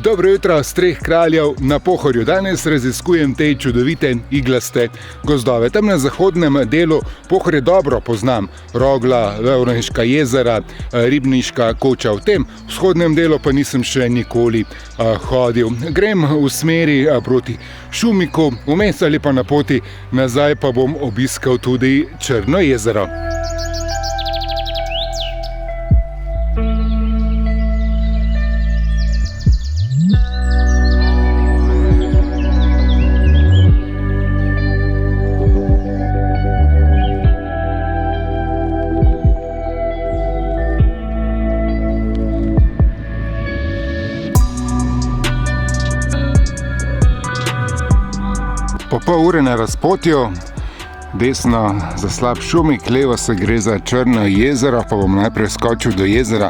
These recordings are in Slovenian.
Dobro jutro s Treh kraljev na Pohorju. Danes raziskujem te čudovite iglaste gozdove. Tam na zahodnem delu Pohorja dobro poznam Rogla, Vevrinška jezera, Ribniška koča. V tem vzhodnem delu pa nisem še nikoli hodil. Grem v smeri proti Šumiku, vmes ali pa na poti nazaj pa bom obiskal tudi Črno jezero. Po pol ure na razpotju, desno za slab Šumik, levo se gre za Črno jezero, pa bom najprej skočil do jezera.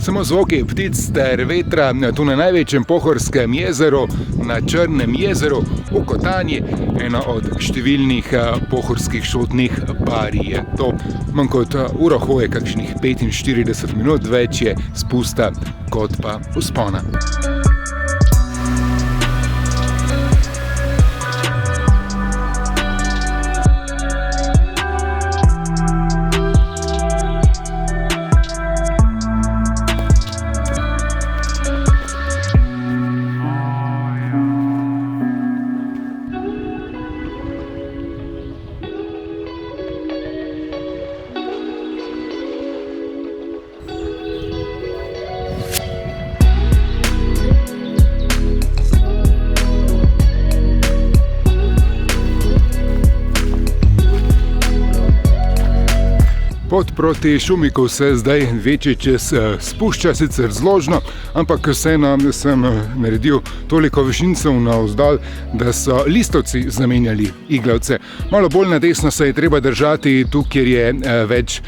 Samo zvoki ptic ter vetra tu na največjem pohorskem jezeru, na Črnem jezeru v Kotanji, eno od številnih pohorskih šotnih barij. Je to manj kot uro hoje, kakšnih 45 minut, več je spusta kot pa vzpona. Pot proti Šumiku se zdaj večji čas spušča, sicer zložno, ampak vseeno sem naredil toliko višincev navzdol, da so listovci zamenjali iglavce. Malo bolj na desno se je treba držati tu, kjer je več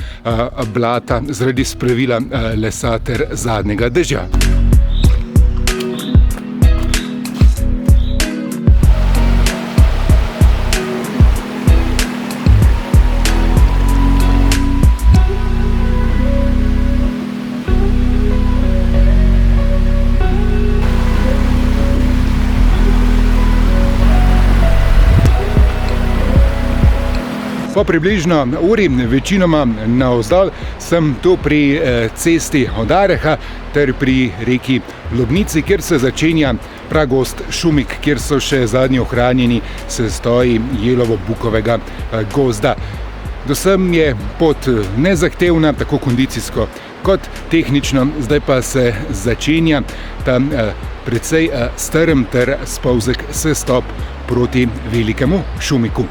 blata zaradi spravila lesa ter zadnjega dežja. Po približno uri, večinoma navzdol, sem tu pri cesti od Areha ter pri reki Lubnici, kjer se začenja pragost Šumik, kjer so še zadnji ohranjeni sestoji jelovo-bukovega gozda. Dosem je pot nezahtevna, tako kondicijsko kot tehnično, zdaj pa se začenja ta precej strm ter spolzek sestop proti velikemu Šumiku.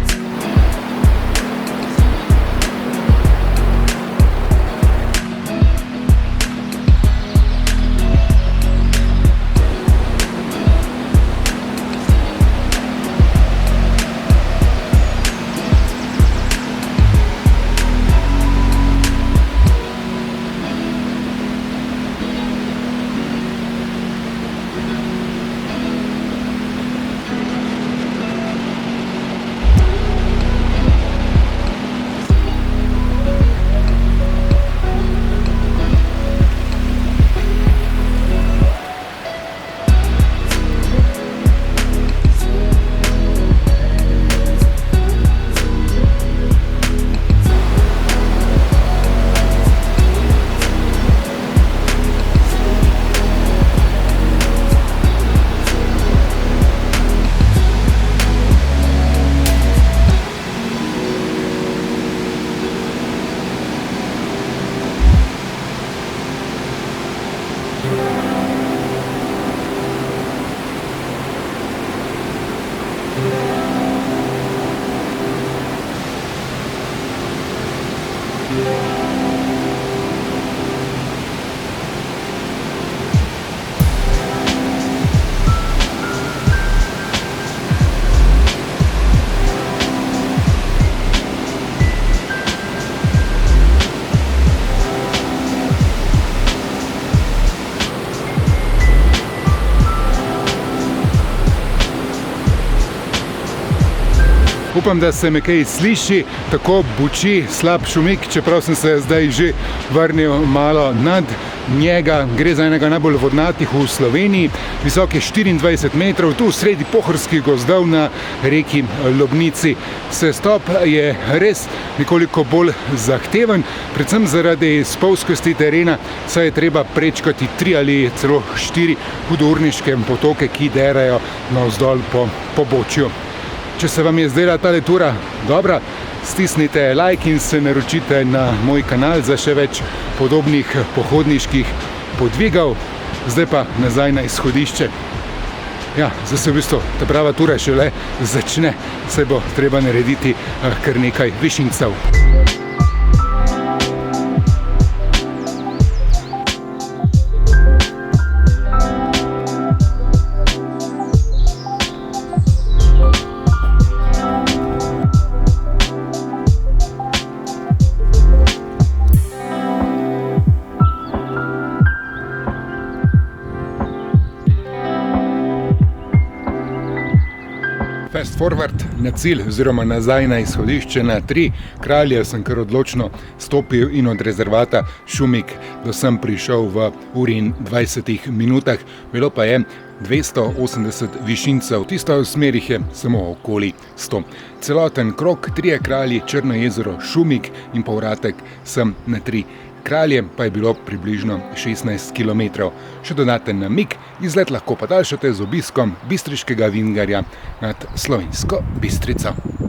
Upam, da se me kaj sliši, tako buči slab šumik, čeprav sem se zdaj že vrnil malo nad njega. Gre za enega najbolj vodnatih v Sloveniji, visok je 24 metrov, tu sredi pohorskih gozdov na reki Lobnici. Sestop je res nekoliko bolj zahteven, predvsem zaradi spolzkosti terena, saj je treba prečkati 3 ali celo 4 hudourniške potoke, ki derajo navzdol po pobočju. Če se vam je zdela tale tura dobra, stisnite like in se naročite na moj kanal za še več podobnih pohodniških podvigov. Zdaj pa nazaj na izhodišče. Ja, zdaj se v bistvu ta prava tura šele začne, saj bo treba narediti kar nekaj višincev. Fast forward na cilj oziroma nazaj na izhodišče na 3 Kralje sem kar odločno stopil in od rezervata Šumik do sem prišel v uri in 20 minutah. Bilo pa je 280 višincev, tisto v smerih je samo okoli 100. Celoten krog 3 Kralji, Črno jezero, Šumik in povratek sem na 3 Kralje, pa je bilo približno 16 km. Še dodaten namig, izlet lahko podaljšate z obiskom bistriškega vingarja nad Slovensko Bistrico.